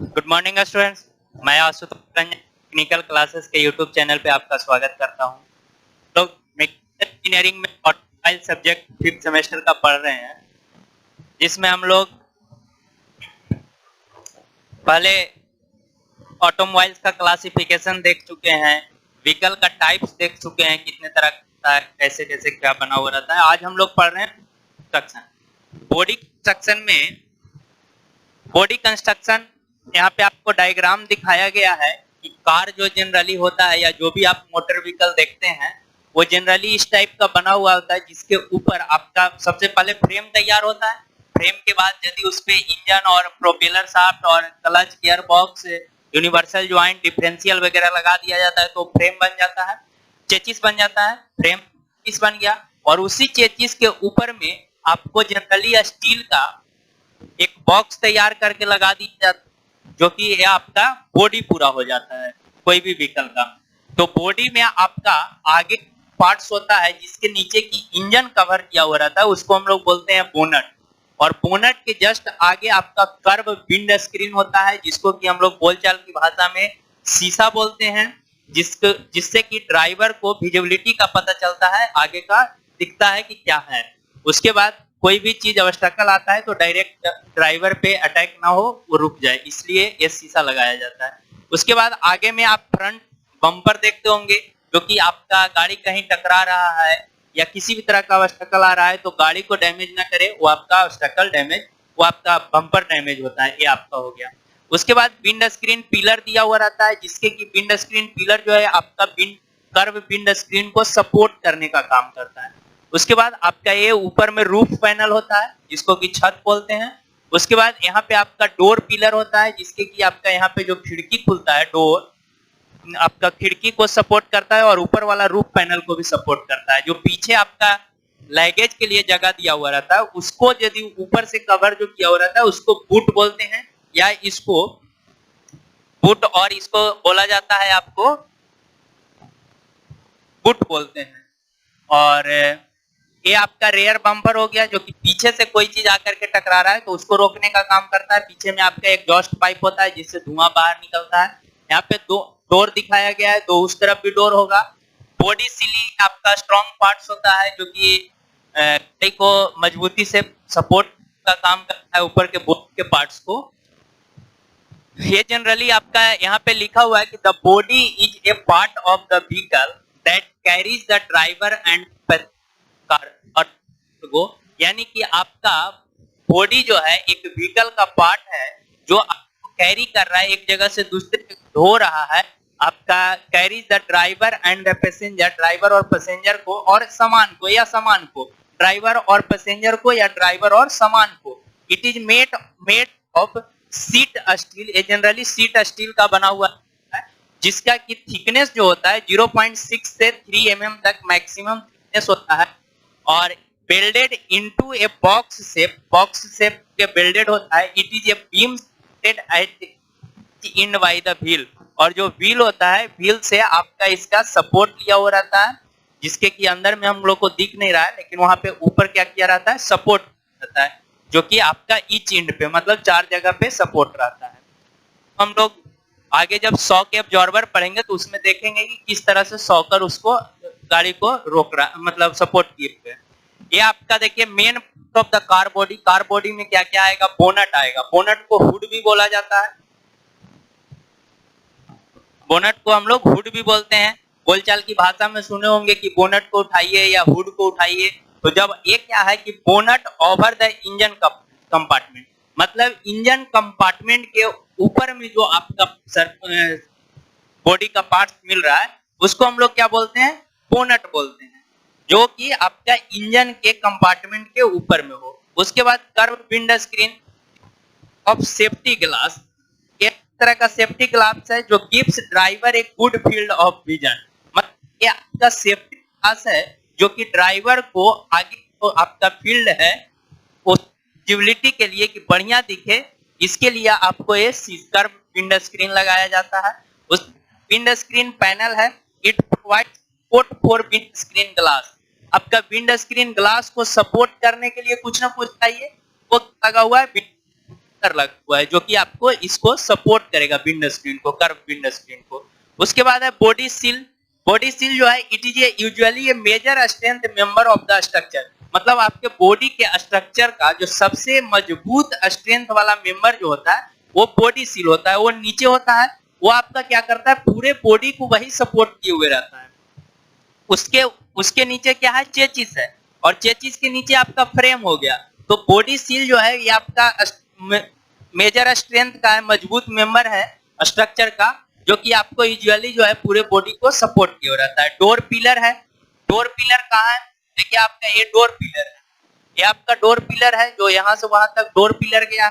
Good morning students. मैं Ashutosh Ranjan technical classes के YouTube channel पे आपका स्वागत करता हूं। तो मैकेनिकल इंजीनियरिंग में ऑटोमोबाइल सब्जेक्ट 5th सेमेस्टर का पढ़ रहे हैं, जिसमें हम लोग पहले ऑटोमोबाइल्स का क्लासिफिकेशन देख चुके हैं, व्हीकल का टाइप्स देख चुके हैं, कितने तरह का है, कैसे कैसे क्या बना हुआ रहता है। आज हम लोग पढ़ रहे हैं कंस्ट्रक्शन। बॉडी कंस्ट्रक्शन में बॉडी कंस्ट्रक्शन यहाँ पे आपको डायग्राम दिखाया गया है कि कार जो जनरली होता है या जो भी आप मोटर व्हीकल देखते हैं वो जनरली इस टाइप का बना हुआ होता है, जिसके ऊपर आपका सबसे पहले फ्रेम तैयार होता है। फ्रेम के बाद यदि उस पे इंजन और प्रोपेलर शाफ्ट और clutch, gear box, universal joint, differential वगैरह लगा दिया जाता है तो फ्रेम बन जाता है, चेचिस बन जाता है। फ्रेम चेचिस बन गया और उसी चेचिस के ऊपर में आपको जनरली स्टील का एक बॉक्स तैयार करके लगा दी जाती, जो कि ये आपका बॉडी पूरा हो जाता है कोई भी व्हीकल का। तो बॉडी में आपका आगे पार्ट्स होता है जिसके नीचे की इंजन कवर किया हुआ रहता है, उसको हम लोग बोलते हैं बोनट। और बोनट के जस्ट आगे आपका कर्व विंड स्क्रीन होता है, जिसको कि हम लोग बोलचाल की भाषा में शीशा बोलते हैं, जिससे कि ड्राइवर को विजिबिलिटी का पता चलता है, आगे का दिखता है कि क्या है। उसके बाद कोई भी चीज ऑब्स्टेकल आता है तो डायरेक्ट ड्राइवर पे अटैक ना हो, वो रुक जाए, इसलिए ये शीशा लगाया जाता है। उसके बाद आगे में आप फ्रंट बम्पर देखते होंगे, जो कि आपका गाड़ी कहीं टकरा रहा है या किसी भी तरह का ऑब्स्टेकल आ रहा है तो गाड़ी को डैमेज ना करे, वो आपका ऑब्स्टेकल डैमेज, वो आपका बम्पर डैमेज होता है, ये आपका हो गया। उसके बाद विंड स्क्रीन पिलर दिया हुआ रहता है, जिसके कि विंड स्क्रीन पिलर जो है आपका कर्व विंड स्क्रीन को सपोर्ट करने का काम करता है। उसके बाद आपका ये ऊपर में रूफ पैनल होता है, जिसको कि छत बोलते हैं। उसके बाद यहाँ पे आपका डोर पिलर होता है, जिसके कि आपका यहाँ पे जो खिड़की खुलता है, डोर आपका खिड़की को सपोर्ट करता है और ऊपर वाला रूफ पैनल को भी सपोर्ट करता है। जो पीछे आपका लगेज के लिए जगह दिया हुआ रहता है, उसको यदि ऊपर से कवर जो किया हुआ रहता है उसको बूट बोलते हैं, या इसको बूट और इसको बोला जाता है आपको बूट बोलते हैं। और ये आपका रेयर बम्पर हो गया, जो कि पीछे से कोई चीज आकर के टकरा रहा है तो उसको रोकने का काम करता है। पीछे में आपका एक एग्जॉस्ट पाइप होता है जिससे धुआं बाहर निकलता है। यहाँ पे दो डोर दिखाया गया है, तो उस तरफ भी डोर होगा। बॉडी सीलिंग आपका स्ट्रॉन्ग पार्ट्स होता है, जो कि गाड़ी को मजबूती से सपोर्ट का काम करता है, ऊपर के बॉडी के पार्ट्स को। ये जनरली आपका यहाँ पे लिखा हुआ है कि the body is a part of the vehicle that carries the driver and car, यानी कि आपका बॉडी जो है एक व्हीकल का पार्ट है जो आपको कैरी कर रहा है, एक जगह से दूसरे जगह ढो रहा है। आपका carry the driver and the passenger, driver और पैसेंजर को और सामान को, या सामान को ड्राइवर और पैसेंजर को, या ड्राइवर और सामान को। It is made of seat steel, ये जनरली सीट स्टील का बना हुआ है, जिसका की थिकनेस जो होता है 0.6 से 3 mm तक मैक्सिमम थिकनेस होता है, और welded into a box shape के वेल्डेड होता है। It is a beam set at in by the wheel, और जो व्हील होता है, व्हील से आपका इसका सपोर्ट लिया हुआ रहता है, जिसके कि अंदर में हम लोग को दिख नहीं रहा है, लेकिन वहां पे ऊपर क्या किया रहता है, सपोर्ट रहता है, जो कि आपका ईच एंड पे मतलब 4 जगह पे सपोर्ट रहता है। हम लोग आगे जब शॉक एब्जॉर्बर पढ़ेंगे तो उसमें देखेंगे कि किस तरह से शॉकर उसको गाड़ी को रोक रहा, मतलब सपोर्ट किए हुए। ये आपका देखिए main of the car body में क्या क्या आएगा, बोनट आएगा। बोनट को हुड भी बोला जाता है, बोनट को हम लोग हुड भी बोलते हैं। बोलचाल की भाषा में सुने होंगे कि बोनट को उठाइए या हुड को उठाइए। तो जब ये क्या है कि bonnet over the engine compartment, मतलब इंजन कंपार्टमेंट के ऊपर में जो आपका बॉडी का पार्ट मिल रहा है उसको हम लोग क्या बोलते हैं, बोनट बोलते हैं, जो कि आपका इंजन के कंपार्टमेंट के ऊपर में हो। उसके बाद curve wind screen of safety glass, एक तरह का सेफ्टी ग्लास है जो gives driver a good field of vision, मतलब ये आपका सेफ्टी ग्लास है जो कि ड्राइवर को आगे तो आपका फील्ड है विजिबिलिटी के लिए कि बढ़िया दिखे, इसके लिए आपको ये कर्व विंड स्क्रीन लगाया जाता है। उस विंड स्क्रीन पैनल है, it provides support for wind screen glass. आपका विंड स्क्रीन ग्लास को सपोर्ट करने के लिए कुछ ना कुछ चाहिए, वो लगा हुआ है कर लगा हुआ है जो कि आपको इसको सपोर्ट करेगा, विंड स्क्रीन को, कर्व विंड स्क्रीन को। उसके बाद है बॉडी सील। बॉडी सील जो है it is usually a major strength member of the structure, मतलब आपके बॉडी के स्ट्रक्चर का जो सबसे मजबूत स्ट्रेंथ वाला मेंबर जो होता है वो बॉडी सील होता है। वो नीचे होता है, वो आपका क्या करता है, पूरे बॉडी को वही सपोर्ट किए हुए रहता है। उसके उसके नीचे क्या है, चेचिस है, और चेचिस के नीचे आपका फ्रेम हो गया। तो बॉडी सील जो है ये आपका मेजर स्ट्रेंथ का है, मजबूत मेंबर है स्ट्रक्चर का, जो कि आपको यूजुअली जो है पूरे बॉडी को सपोर्ट किया रहता है। डोर पिलर है। डोर पिलर कहाँ है, देखिए आपका ये डोर पिलर है, ये आपका डोर पिलर है जो यहाँ से वहां तक डोर पिलर गया।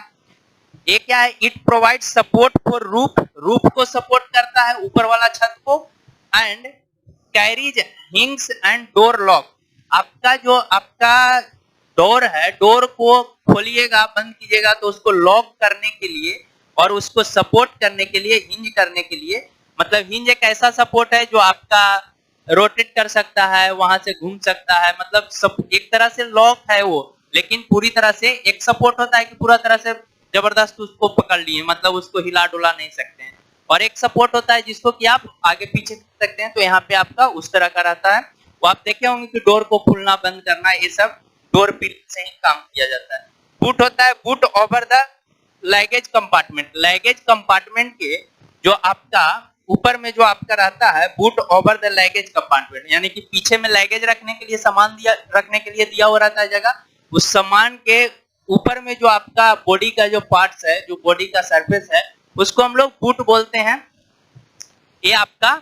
ये क्या है, it provide support for roof, roof को सपोर्ट करता है, ऊपर वाला छत को। And carries हिंग्स and door lock, आपका जो आपका डोर है, डोर को खोलिएगा बंद कीजिएगा तो उसको लॉक करने के लिए और उसको सपोर्ट करने के लिए, हिंज करने के लिए, मतलब हिंज एक ऐसा सपोर्ट है जो आपका रोटेट कर सकता है, वहां से घूम सकता है, मतलब सब एक तरह से लॉक है वो, लेकिन पूरी तरह से एक सपोर्ट होता है कि पूरा तरह से जबरदस्त उसको पकड़ लिए, मतलब उसको हिला डुला नहीं सकते हैं। और एक सपोर्ट होता है जिसको कि आप आगे पीछे कर सकते हैं, तो यहाँ पे आपका उस तरह का रहता है। वो आप देखे होंगे कि डोर को खोलना बंद करना ये सब डोर पिन से ही काम किया जाता है। बूट होता है, boot over the luggage compartment, luggage compartment के जो आपका ऊपर में जो आपका रहता है, boot over the luggage compartment, यानी कि पीछे में लगेज रखने के लिए, सामान दिया रखने के लिए दिया हुआ रहता है जगह, उस सामान के ऊपर में जो आपका बॉडी का जो पार्ट्स है, जो बॉडी का सरफेस है, उसको हम लोग बूट बोलते हैं। ये आपका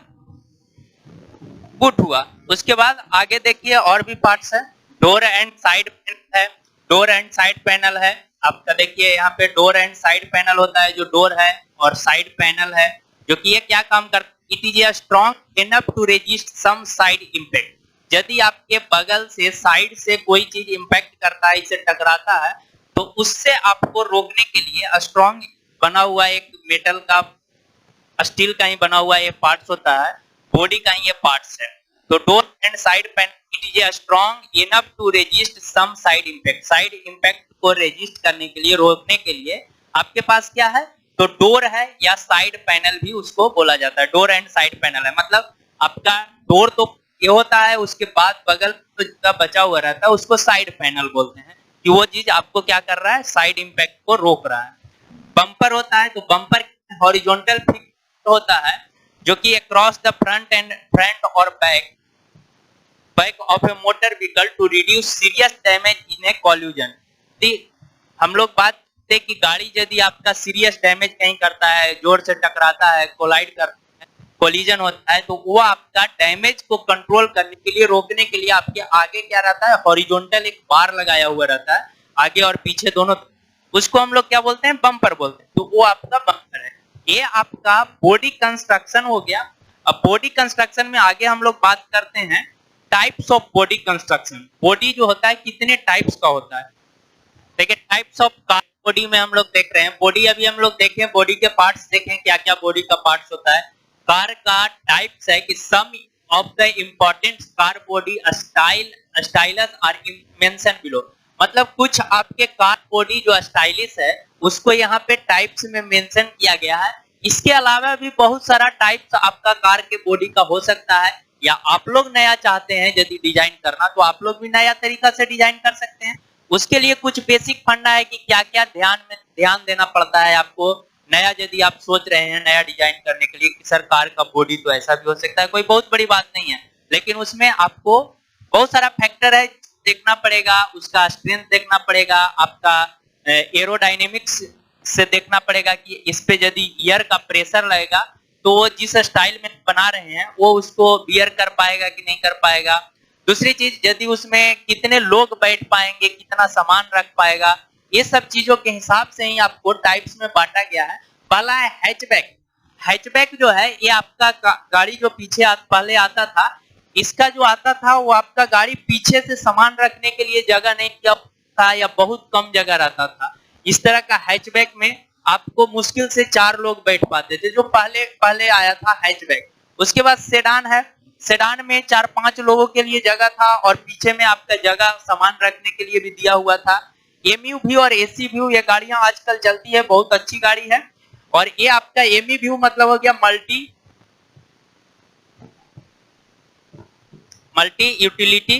बूट हुआ। उसके बाद आगे देखिए और भी पार्ट्स है। डोर एंड साइड पैनल है, डोर एंड साइड पैनल है आपका। देखिए यहाँ पे डोर एंड साइड पैनल होता है, जो डोर है और साइड पैनल है, जो कि ये क्या काम करता है, it is a strong enough to resist some side impact. यदि आपके बगल से, साइड से कोई चीज इंपैक्ट करता है, इसे टकराता है, तो उससे आपको रोकने के लिए स्ट्रॉन्ग बना हुआ एक मेटल का, स्टील का ही बना हुआ ये पार्ट्स होता है, बॉडी का ही ये पार्ट्स है। तो door and side panel it is a strong enough to resist some side impact, side impact को रेजिस्ट करने के लिए, रोकने के लिए आपके पास क्या है, तो डोर है या साइड पैनल भी उसको बोला जाता है। डोर एंड साइड पैनल है, मतलब आपका डोर तो ये होता है, उसके बाद बगल का बचा हुआ रहता है, उसको साइड पैनल बोलते हैं, कि वो चीज आपको क्या कर रहा है, साइड इंपैक्ट को रोक रहा है। बम्पर होता है, तो बम्पर हॉरिजॉन्टल फिक्स होता है, जो कि अक्रॉस द फ्रंट और back of a motor vehicle to reduce serious damage in a collision. हम लोग बात करते कि गाड़ी यदि आपका सीरियस डैमेज कहीं करता है, जोर से टकराता है, कोलाइड करता है, कोलिजन होता है, तो वो आपका डैमेज को कंट्रोल करने के लिए, रोकने के लिए आपके आगे क्या रहता है, हॉरिजॉन्टल एक बार लगाया हुआ रहता है, आगे और पीछे दोनों, उसको हम लोग क्या बोलते हैं, बम्पर बोलते हैं। तो वो आपका बम्पर है। ये आपका बॉडी कंस्ट्रक्शन हो गया। अब बॉडी कंस्ट्रक्शन में आगे हम लोग बात करते हैं types of body construction. Body जो होता है कितने टाइप्स का होता है, देखिए टाइप्स ऑफ कार बॉडी में हम लोग देख रहे हैं। बॉडी अभी हम लोग देखें, बॉडी के पार्ट्स देखें क्या क्या बॉडी का पार्ट्स होता है। कार का टाइप्स है कि some of the important car body styles are mention below, मतलब कुछ आपके कार बॉडी जो स्टाइलिश है उसको यहाँ पे टाइप्स में मेंशन किया गया है। इसके अलावा भी बहुत सारा टाइप्स आपका कार के बॉडी का हो सकता है, या आप लोग नया चाहते हैं यदि डिजाइन करना, तो आप लोग भी नया तरीका से डिजाइन कर सकते हैं। उसके लिए कुछ बेसिक फंडा है कि क्या क्या ध्यान देना पड़ता है आपको। नया यदि आप सोच रहे हैं नया डिजाइन करने के लिए कि सर कार का बॉडी तो ऐसा भी हो सकता है, कोई बहुत बड़ी बात नहीं है, लेकिन उसमें आपको बहुत सारा फैक्टर है देखना पड़ेगा, उसका स्ट्रेंथ देखना पड़ेगा, आपका एरोडायनेमिक्स से देखना पड़ेगा कि इस पे यदि एयर का प्रेशर लगेगा तो वो जिस स्टाइल में बना रहे हैं वो उसको बियर कर पाएगा कि नहीं कर पाएगा। दूसरी चीज, यदि उसमें कितने लोग बैठ पाएंगे, कितना सामान रख पाएगा, ये सब चीजों के हिसाब से ही आपको टाइप्स में बांटा गया है। पहला है हैचबैक। हैचबैक जो है ये आपका गाड़ी जो पीछे पहले आता था, इसका जो आता था वो आपका गाड़ी पीछे से सामान रखने के लिए जगह नहीं था या बहुत कम जगह रहता था। इस तरह का हैचबैक में आपको मुश्किल से 4 लोग बैठ पाते थे, जो पहले आया था हैचबैक। उसके बाद सेडान है। सेडान में 4-5 लोगों के लिए जगह था और पीछे में आपका जगह सामान रखने के लिए भी दिया हुआ था। एमयू और एसी व्यू ये गाड़ियां आजकल चलती है, बहुत अच्छी गाड़ी है। और ये आपका एमयू व्यू मतलब हो गया मल्टी यूटिलिटी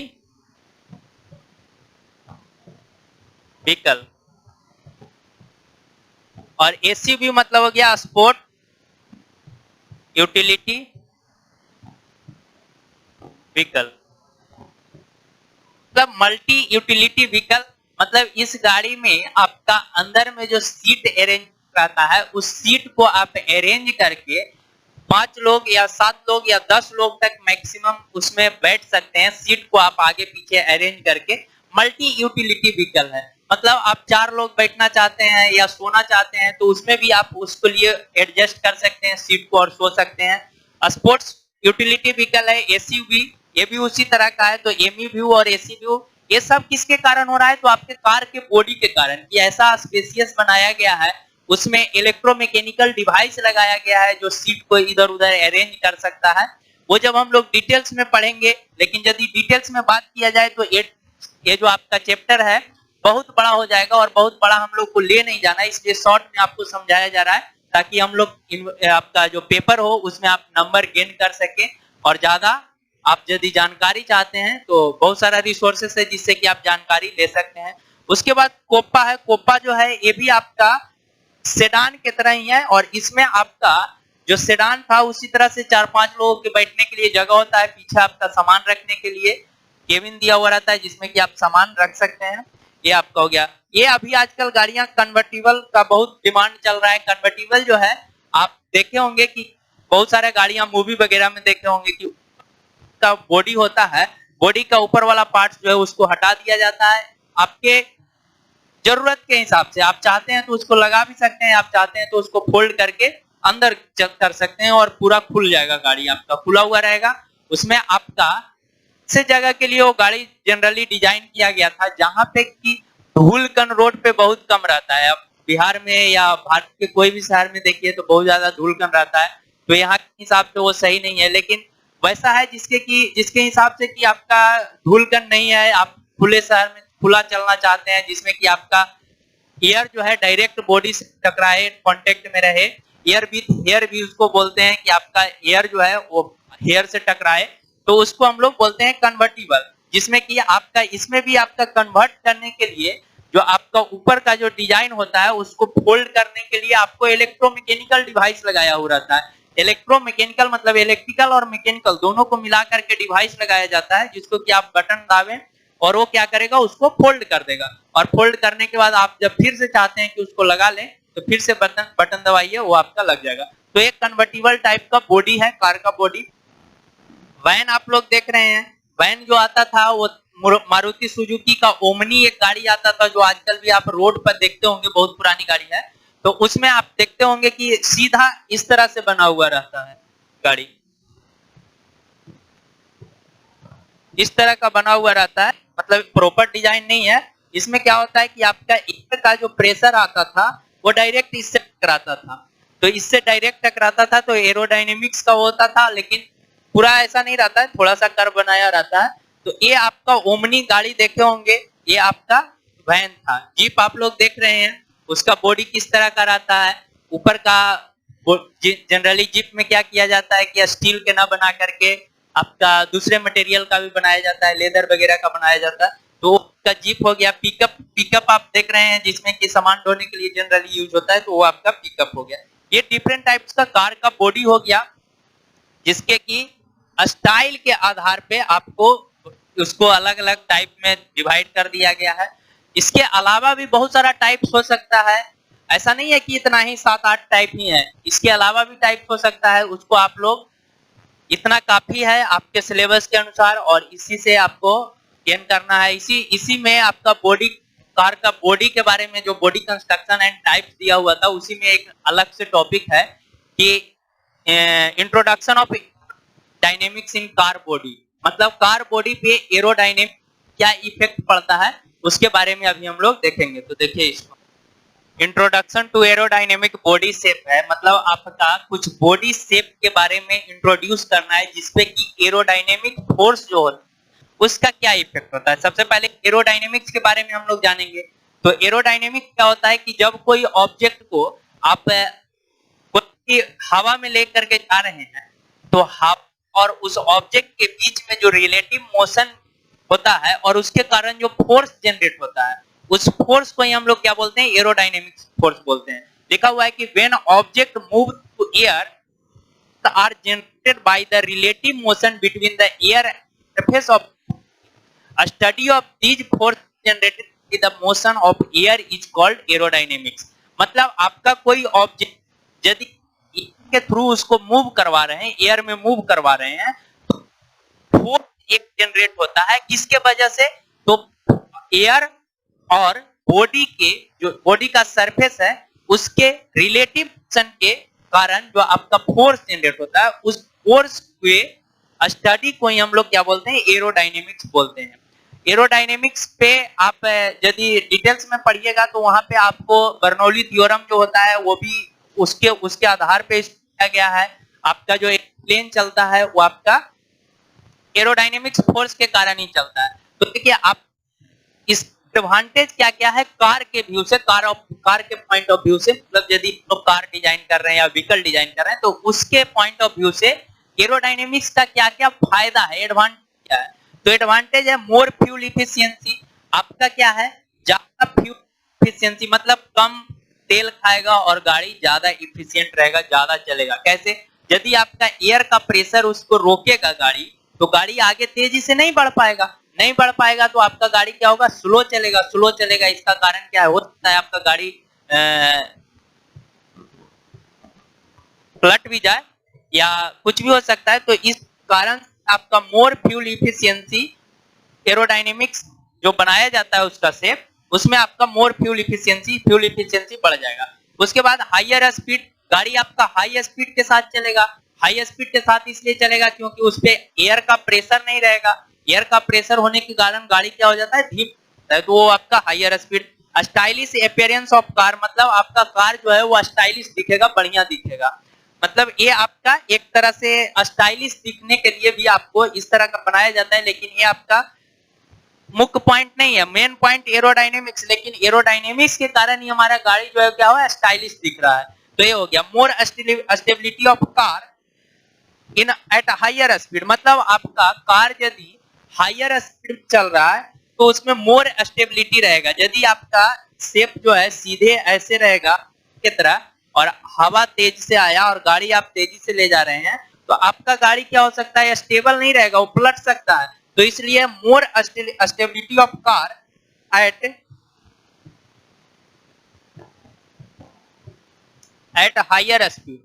व्हीकल, और एसी व्यू मतलब हो गया स्पोर्ट यूटिलिटी व्हीकल। मतलब मल्टी यूटिलिटी व्हीकल मतलब इस गाड़ी में आपका अंदर में जो सीट अरेंज रहता है, उस सीट को आप अरेंज करके 5 लोग या 7 लोग या 10 लोग तक मैक्सिमम उसमें बैठ सकते हैं। सीट को आप आगे पीछे अरेंज करके मल्टी यूटिलिटी व्हीकल है। मतलब आप 4 लोग बैठना चाहते हैं या सोना चाहते हैं तो उसमें भी आप उसके लिए एडजस्ट कर सकते हैं सीट को और सो सकते हैं। स्पोर्ट्स यूटिलिटी व्हीकल है एसयूवी, ये भी उसी तरह का है। तो एमयू और एसीयू ये सब किसके कारण हो रहा है? तो आपके कार के बॉडी के कारण, कि ऐसा स्पेसियस बनाया गया है, उसमें इलेक्ट्रोमैकेनिकल डिवाइस लगाया गया है जो सीट को इधर उधर अरेंज कर सकता है। वो जब हम लोग डिटेल्स में पढ़ेंगे, लेकिन यदि डिटेल्स में बात किया जाए तो ये जो आपका चैप्टर है बहुत बड़ा हो जाएगा और बहुत बड़ा हम लोग को ले नहीं जाना, इसलिए शॉर्ट में आपको समझाया जा रहा है ताकि हम लोग आपका जो पेपर हो उसमें आप नंबर गेन कर सके। और ज्यादा आप यदि जानकारी चाहते हैं तो बहुत सारा रिसोर्सेस है जिससे कि आप जानकारी ले सकते हैं। उसके बाद कोप्पा है। कोप्पा जो है ये भी आपका सेडान की तरह ही है, और इसमें आपका जो सेडान था उसी तरह से 4-5 लोगों के बैठने के लिए जगह होता है, पीछे आपका सामान रखने के लिए केबिन दिया हुआ रहता है जिसमें कि आप सामान रख सकते हैं। ये आपका हो गया। ये अभी आजकल गाड़ियां कन्वर्टिबल का बहुत डिमांड चल रहा है। कन्वर्टिबल जो है आप देखे होंगे कि बहुत सारे गाड़ियां मूवी वगैरह में देखे होंगे कि का बॉडी होता है, बॉडी का ऊपर वाला पार्ट जो है उसको हटा दिया जाता है। आपके जरूरत के हिसाब से आप चाहते हैं तो उसको लगा भी सकते हैं, आप चाहते हैं तो उसको फोल्ड करके अंदर कर सकते हैं और पूरा खुल जाएगा, गाड़ी आपका खुला हुआ रहेगा। उसमें आपका से जगह के लिए वो गाड़ी जनरली डिजाइन किया गया था जहां पे कि धूल कण रोड पे बहुत कम रहता है। अब बिहार में या भारत के कोई भी शहर में देखिए तो बहुत ज्यादा धूल कण रहता है, तो यहाँ के हिसाब से वो सही नहीं है। लेकिन वैसा है जिसके हिसाब से कि आपका धूल कण नहीं है, आप खुले शहर में खुला चलना चाहते हैं जिसमें कि आपका एयर जो है डायरेक्ट बॉडी से टकराए, कांटेक्ट में रहे। एयर विथ हेयर भी उसको बोलते हैं कि आपका एयर जो है वो हेयर से टकराए, तो उसको हम लोग बोलते हैं कन्वर्टिबल। जिसमें कि आपका इसमें भी आपका कन्वर्ट करने के लिए जो आपका ऊपर का जो डिजाइन होता है उसको फोल्ड करने के लिए आपको इलेक्ट्रोमैकेनिकल डिवाइस लगाया हुआ रहता है। इलेक्ट्रोमैकेनिकल मतलब इलेक्ट्रिकल और मैकेनिकल दोनों को मिला करके डिवाइस लगाया जाता है जिसको कि आप बटन दाबें और वो क्या करेगा, उसको फोल्ड कर देगा। और फोल्ड करने के बाद आप जब फिर से चाहते हैं कि उसको लगा लें तो फिर से बटन दबाइए, वो आपका लग जाएगा। तो एक कन्वर्टिबल टाइप का बॉडी है कार का बॉडी। वैन आप लोग देख रहे हैं, वैन जो आता था वो मारुति सुजुकी का ओमनी एक गाड़ी आता था जो आजकल भी आप रोड पर देखते होंगे, बहुत पुरानी गाड़ी है। तो उसमें आप देखते होंगे कि सीधा इस तरह से बना हुआ रहता है गाड़ी, इस तरह का बना हुआ रहता है, मतलब प्रॉपर डिजाइन नहीं है। इसमें क्या होता है कि आपका एयर का जो प्रेशर आता था वो डायरेक्ट इससे टकराता था, तो इससे डायरेक्ट टकराता था तो एरोडायनेमिक्स का होता था, लेकिन पूरा ऐसा नहीं रहता है, थोड़ा सा कर्व बनाया रहता है। तो ये आपका ओमनी गाड़ी देखे होंगे, ये आपका वैन था। जीप आप लोग देख रहे हैं, उसका बॉडी किस तरह का रहता है। ऊपर का जनरली जीप में क्या किया जाता है कि स्टील के ना बना करके आपका दूसरे मटेरियल का भी बनाया जाता है, लेदर वगैरह का बनाया जाता है। तो उसका जीप हो गया। पिकअप आप देख रहे हैं जिसमें कि सामान ढोने के लिए जनरली यूज होता है, तो वो आपका पिकअप हो गया। ये डिफरेंट टाइप्स का कार का बॉडी हो गया जिसके कि स्टाइल के आधार पे आपको उसको अलग अलग टाइप में डिवाइड कर दिया गया है। इसके अलावा भी बहुत सारा टाइप्स हो सकता है, ऐसा नहीं है कि इतना ही 7-8 टाइप ही है, इसके अलावा भी टाइप हो सकता है। उसको आप लोग इतना काफी है आपके सिलेबस के अनुसार और इसी से आपको गेन करना है। इसी में आपका बॉडी, कार का बॉडी के बारे में जो बॉडी कंस्ट्रक्शन एंड टाइप्स दिया हुआ था उसी में एक अलग से टॉपिक है कि introduction of dynamics in car body, मतलब कार बॉडी पे एरोडायनेमिक क्या इफेक्ट पड़ता है उसके बारे में अभी हम लोग देखेंगे। तो देखिए इसको, introduction to aerodynamic body shape है, मतलब आपका कुछ बॉडी शेप के बारे में इंट्रोड्यूस करना है जिसपे कि एरोडायनेमिक फोर्स जो होता है उसका क्या इफेक्ट होता है। सबसे पहले एरोडायनेमिक्स के बारे में हम लोग जानेंगे। तो एरोडायनेमिक्स क्या होता है कि जब कोई ऑब्जेक्ट को आप कोई हवा में लेकर के जा रहे हैं तो हवा और उस ऑब्जेक्ट के बीच में जो रिलेटिव मोशन होता है और उसके कारण जो फोर्स जनरेट होता है उस फोर्स को ही हम लोग क्या बोलते हैं, एरोडायनेमिक्स फोर्स बोलते हैं। लिखा हुआ है कि when object move to air are generated by the relative motion between the air and surface of a study of these forces generated by the motion of air is called aerodynamics। मतलब आपका कोई object यदि के through उसको move करवा रहे हैं, air में मूव करवा रहे हैं, तो फोर्स एक जनरेट होता है किसके वजह से, तो एयर और बॉडी के जो बॉडी का सरफेस है उसके रिलेटिव मोशन के कारण जो आपका फोर्स जनरेट होता है उस फोर्स के स्टडी को ही हम लोग क्या बोलते हैं, एरोडायनेमिक्स बोलते हैं। एरोडायनेमिक्स पे आप यदि डिटेल्स में पढ़िएगा तो वहां पे आपको बर्नौली थ्योरम जो होता है वो भी उसके आधार पे किया गया है। आपका जो प्लेन चलता है वो आपका एरोडायनेमिक्स फोर्स के कारण ही चलता है। तो देखिए आप इस एडवांटेज क्या क्या है कार के व्यू से, कार के पॉइंट ऑफ व्यू से, मतलब यदि तो कार डिजाइन कर रहे हैं या व्हीकल डिजाइन कर रहे हैं तो उसके पॉइंट ऑफ व्यू से एरोडायनेमिक्स का क्या क्या फायदा है, एडवांटेज क्या है। तो एडवांटेज है मोर फ्यूल इफिशियंसी। आपका क्या है, ज्यादा फ्यूल इफिशियंसी, मतलब कम तेल खाएगा और गाड़ी ज्यादा इफिशियंट रहेगा, ज्यादा चलेगा। कैसे, यदि आपका एयर का प्रेशर उसको रोकेगा गाड़ी तो गाड़ी आगे तेजी से नहीं बढ़ पाएगा तो आपका गाड़ी क्या होगा, स्लो चलेगा। इसका कारण क्या है, हो सकता है आपका गाड़ी पलट भी जाए या कुछ भी हो सकता है। तो इस कारण आपका मोर फ्यूल इफिशियंसी, एरोडायनेमिक्स जो बनाया जाता है उसका शेप, उसमें आपका मोर फ्यूल इफिशियंसी बढ़ जाएगा। उसके बाद हायर स्पीड, गाड़ी आपका हाई स्पीड के साथ चलेगा। हाई स्पीड के साथ इसलिए चलेगा क्योंकि उस पे एयर का प्रेशर नहीं रहेगा। एयर का प्रेशर होने के कारण गाड़ी क्या हो जाता है, धीम, तो वो आपका higher speed. Stylish appearance of car, मतलब आपका कार जो है वो स्टाइलिश दिखेगा, बढ़िया दिखेगा। मतलब ये आपका एक तरह से स्टाइलिश दिखने के लिए भी आपको इस तरह का बनाया जाता है, लेकिन ये आपका मुख्य पॉइंट नहीं है, मेन पॉइंट एरोडायनेमिक्स। लेकिन एरोडायनेमिक्स के कारण ही हमारा गाड़ी जो है क्या हुआ, स्टाइलिश दिख रहा है। तो ये हो गया more stability of car in at higher speed, मतलब आपका कार यदि हायर स्पीड चल रहा है तो उसमें मोर स्टेबिलिटी रहेगा। यदि आपका शेप जो है सीधे ऐसे रहेगा की तरह और हवा तेज से आया और गाड़ी आप तेजी से ले जा रहे हैं तो आपका गाड़ी क्या हो सकता है, स्टेबल नहीं रहेगा, वो पलट सकता है। तो इसलिए more stability of car at higher speed,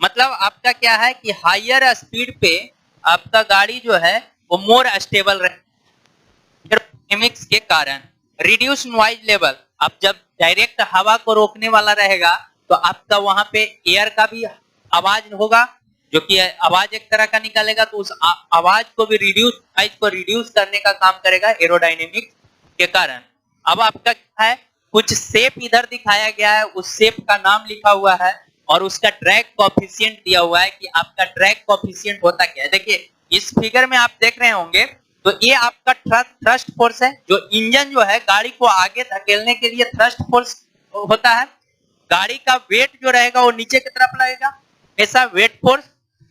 मतलब आपका क्या है कि हायर स्पीड पे आपका गाड़ी जो है वो मोर स्टेबल एरोडायनेमिक्स के कारण। रिड्यूस नॉइज लेवल, आप जब डायरेक्ट हवा को रोकने वाला रहेगा तो आपका वहां पे एयर का भी आवाज होगा, जो कि आवाज एक तरह का निकलेगा, तो उस आवाज को भी रिड्यूस करने का काम करेगा एरोडायनेमिक्स के कारण। अब आपका क्या है, कुछ शेप इधर दिखाया गया है, उस शेप का नाम लिखा हुआ है और उसका ड्रैग कोएफिशिएंट दिया हुआ है कि आपका ड्रैग कोएफिशिएंट होता क्या है। देखिए इस फिगर में आप देख रहे होंगे तो ये आपका थ्रस्ट फोर्स है, जो इंजन जो है गाड़ी को आगे धकेलने के लिए थ्रस्ट फोर्स होता है। गाड़ी का वेट जो रहेगा वो नीचे की तरफ लगेगा, ऐसा वेट फोर्स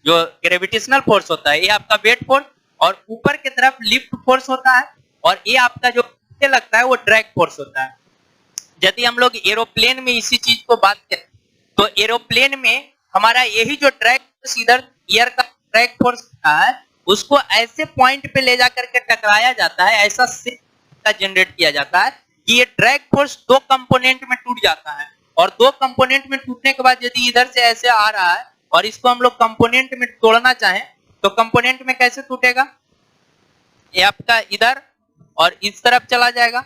जो ग्रेविटेशनल फोर्स होता है, ये आपका वेट फोर्स, और ऊपर की तरफ लिफ्ट फोर्स होता है, और ये आपका जो लगता है वो ड्रैग फोर्स होता है। यदि हम लोग एरोप्लेन में इसी चीज को बात करें तो एरोप्लेन में हमारा यही जो ड्रैग फोर्स, इधर एयर का ड्रैग फोर्स है, उसको ऐसे पॉइंट पे ले जाकर के टकराया जाता है, ऐसा का जनरेट किया जाता है कि ये ड्रैग फोर्स दो कंपोनेंट में टूट जाता है, और दो कंपोनेंट में टूटने के बाद यदि इधर से ऐसे आ रहा है और इसको हम लोग कंपोनेंट में तोड़ना चाहें तो कंपोनेंट में कैसे टूटेगा, ये आपका इधर और इस तरफ चला जाएगा।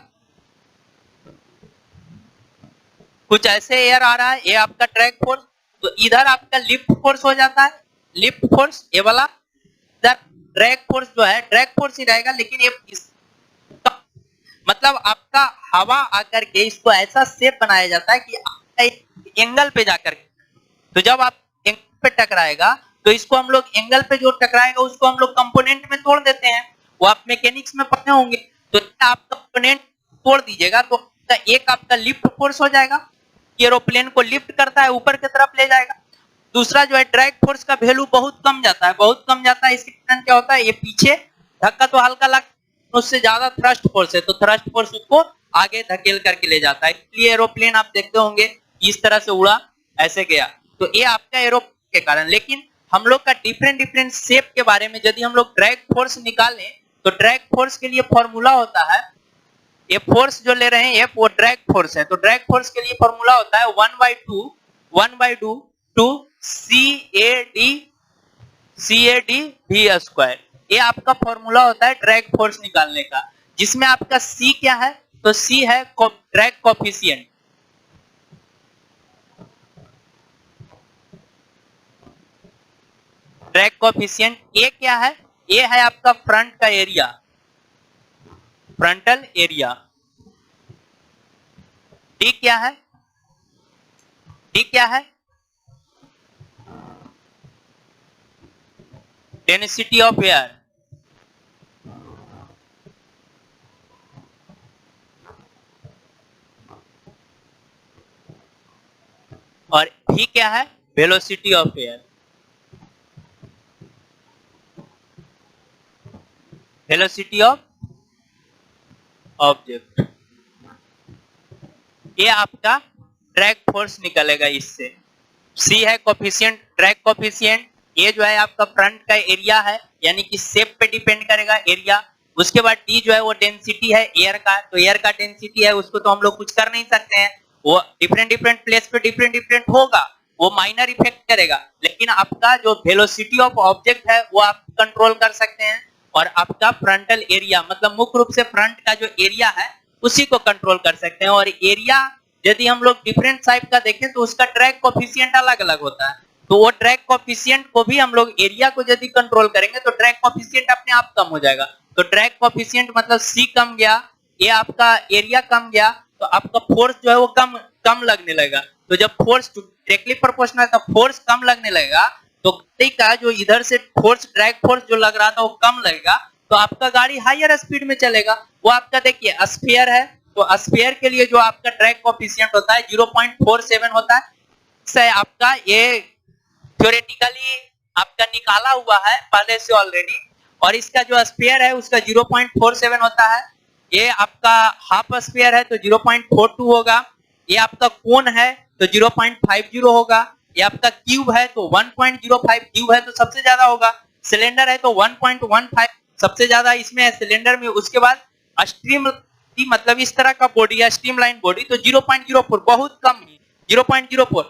कुछ ऐसे एयर आ रहा है, ये आपका ड्रैग फोर्स, तो इधर आपका लिफ्ट फोर्स हो जाता है, लिफ्ट फोर्स ये वाला, इधर ड्रैग फोर्स जो है ड्रैग फोर्स ही रहेगा, लेकिन ये मतलब आपका हवा आकर के इसको ऐसा शेप बनाया जाता है कि आपका एंगल पे जाकर के, तो जब आप एंगल पे टकराएगा तो इसको हम लोग एंगल पे जो टकराएगा उसको हम लोग कंपोनेंट में तोड़ देते हैं, वो आप मैकेनिक्स में पढ़े होंगे। तो आप कंपोनेंट तोड़ दीजिएगा तो एक आपका लिफ्ट फोर्स हो जाएगा, एरोप्लेन को लिफ्ट करता है, ऊपर की तरफ ले जाएगा। दूसरा जो है ड्रैग फोर्स का वैल्यू बहुत कम जाता है, बहुत कम जाता है। इसके कारण क्या होता है, ये पीछे धक्का तो हल्का लगता है, उससे ज्यादा थ्रस्ट फोर्स है तो थ्रस्ट फोर्स उसको आगे धकेल करके ले जाता है। इसलिए एरोप्लेन आप देखते होंगे इस तरह से उड़ा, ऐसे गया, तो ये आपका एरोप्लेन के कारण। लेकिन हम लोग का डिफरेंट डिफरेंट शेप के बारे में यदि हम लोग ड्रैग फोर्स निकालें तो ड्रैग फोर्स के लिए फॉर्मूला होता है, ये फोर्स जो ले रहे हैं ये वो ड्रैग फोर्स है, तो ड्रैग फोर्स के लिए फॉर्मूला होता है 1/2 CAD V स्क्वायर। ये आपका फॉर्मूला होता है ड्रैग फोर्स निकालने का, जिसमें आपका C क्या है, तो C है drag coefficient. Drag coefficient A क्या है, A है आपका फ्रंट का एरिया, फ्रंटल एरिया। D क्या है, D क्या है, डेंसिटी ऑफ एयर। और V क्या है, velocity of air. Velocity of object, ये आपका ड्रैग फोर्स निकलेगा इससे। C है कोफिशिएंट, ड्रैग कोफिशिएंट। ये जो है आपका फ्रंट का एरिया है, यानी कि शेप पे डिपेंड करेगा एरिया। उसके बाद D जो है वो डेंसिटी है एयर का, तो एयर का डेंसिटी है, उसको तो हम लोग कुछ कर नहीं सकते हैं, वो डिफरेंट डिफरेंट प्लेस पे डिफरेंट डिफरेंट होगा, वो माइनर इफेक्ट करेगा। लेकिन आपका जो वेलोसिटी ऑफ ऑब्जेक्ट है वो आप कंट्रोल कर सकते हैं, और आपका फ्रंटल एरिया मतलब मुख्य रूप से फ्रंट का जो एरिया है उसी को कंट्रोल कर सकते हैं। और एरिया यदि हम लोग डिफरेंट टाइप का देखें तो उसका ड्रैग कोफिशिएंट अलग अलग होता है, तो वो ड्रैग कोफिशिएंट को भी हम लोग एरिया को यदि कंट्रोल करेंगे तो ड्रैग कोफिशिएंट अपने आप कम हो जाएगा। तो ड्रैग कोफिशिएंट मतलब C कम गया, ये आपका एरिया कम गया, तो आपका फोर्स जो है वो कम कम लगने लगेगा। तो जब फोर्स डायरेक्टली प्रोपोर्शनल का फोर्स कम लगने लगेगा तो गाड़ी का जो इधर से फोर्स ड्रैग फोर्स जो लग रहा था वो कम लगेगा, तो आपका गाड़ी हायर स्पीड में चलेगा। वो आपका देखिए स्फीयर है, तो स्फीयर के लिए जो आपका ड्रैग कोफिशिएंट होता है 0.47 होता है। से आपका ये थ्योरेटिकली आपका निकाला हुआ है पहले से ऑलरेडी, और इसका जो स्फीयर है उसका 0.47 होता है। ये आपका हाफ स्फीयर है तो 0.42 होगा, ये आपका कोन है तो 0.50 होगा, ये आपका क्यूब है तो 1.05 क्यूब है तो सबसे ज्यादा होगा, सिलेंडर है तो 1.15 सबसे ज्यादा इसमें है सिलेंडर में। उसके बाद स्ट्रीम मतलब इस तरह का बॉडी है स्ट्रीमलाइन बॉडी तो 0.04 बहुत कम है, 0.04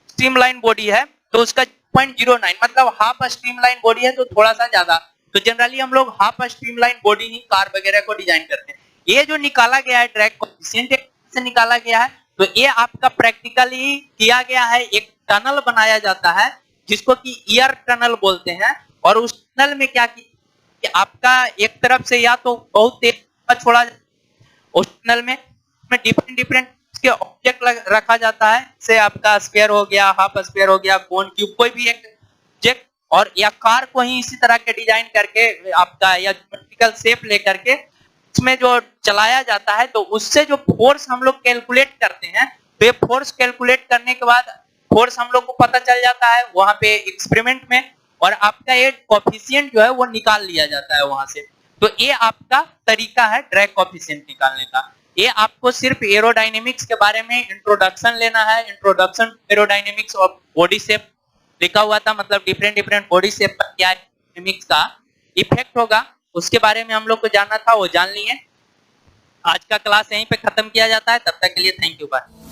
स्ट्रीमलाइन बॉडी है तो उसका 0.09 मतलब हाफ स्ट्रीमलाइन बॉडी है तो थोड़ा सा ज्यादा। तो जनरली हम लोग हाफ स्ट्रीमलाइन बॉडी ही कार वगैरह को डिजाइन करते हैं। ये जो निकाला गया है ड्रैग कोफिशिएंट से निकाला गया है, तो ये आपका प्रैक्टिकली किया गया है, एक टनल बनाया जाता है जिसको कि एयर टनल बोलते हैं। और उस टनल में क्या कि आपका एक तरफ से या तो बहुत तेज छोड़ा, उस टनल में डिफरेंट डिफरेंट के ऑब्जेक्ट रखा जाता है, जैसे आपका स्फीयर हो गया, हाफ स्फीयर हो गया, कोन, क्यूब, कोई भी एक ऑब्जेक्ट, और या कार को ही इसी तरह के डिजाइन करके आपका या ज्योमेट्रिकल शेप लेकर के इसमें जो चलाया जाता है, तो उससे जो फोर्स हम लोग कैलकुलेट करते हैं, तो ये फोर्स कैलकुलेट करने के बाद फोर्स हम लोग को पता चल जाता है वहां पे एक्सपेरिमेंट में, और आपका ये कोफिशिएंट जो है वो निकाल लिया जाता है वहां से। तो ये आपका तरीका है ड्रैग कोफिशिएंट निकालने का। ये आपको सिर्फ एरोडायनेमिक्स के बारे में इंट्रोडक्शन लेना है, introduction aerodynamics of body shape लिखा हुआ था, मतलब डिफरेंट डिफरेंट बॉडी शेप पर क्या एरोडायनेमिक्स का इफेक्ट होगा उसके बारे में हम लोग को जानना था, वो जान लिए। आज का क्लास यहीं पे खत्म किया जाता है, तब तक के लिए थैंक यू, बाय।